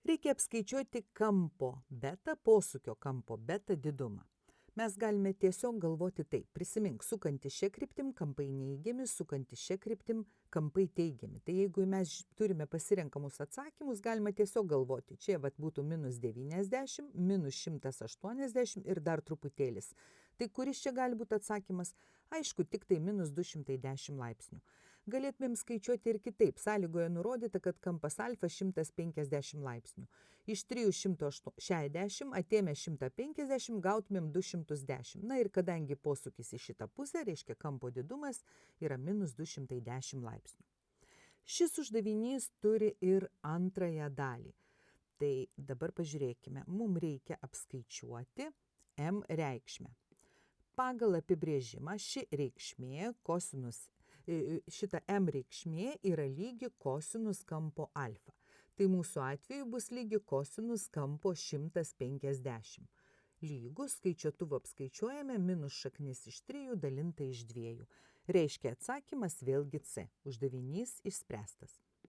Reikia apskaičiuoti kampo betą, posūkio kampo betą didumą. Mes galime tiesiog galvoti taip. Prisimink, sukantis šia kryptim, kampai neigiami, sukantis šia kryptim, kampai teigiami. Tai jeigu mes turime pasirenkamus atsakymus, galima tiesiog galvoti. Čia būtų -90, -180 ir dar truputėlis. Tai kuris čia gali būti atsakymas? Aišku, tik tai -210 laipsnių. Galėtumėm skaičiuoti ir kitaip. Sąlygoje nurodyta, kad kampas alfa 150 laipsnių. Iš 360 atėmę 150 gautumėm 210. Na ir kadangi posūkis į šitą pusę, reiškia kampo didumas yra -210 laipsnių. Šis uždavinys turi ir antrąją dalį. Tai dabar pažiūrėkime, mums reikia apskaičiuoti m reikšmę. Pagal apibrėžimą šita m reikšmė yra lygi kosinus kampo alfa. Tai mūsų atveju bus lygi kosinus kampo 150. Lygus skaičiuotuvu apskaičiuojame minus šaknis iš 3 dalinta iš 2. Reiškia atsakymas vėlgi C. Uždavinys išspręstas.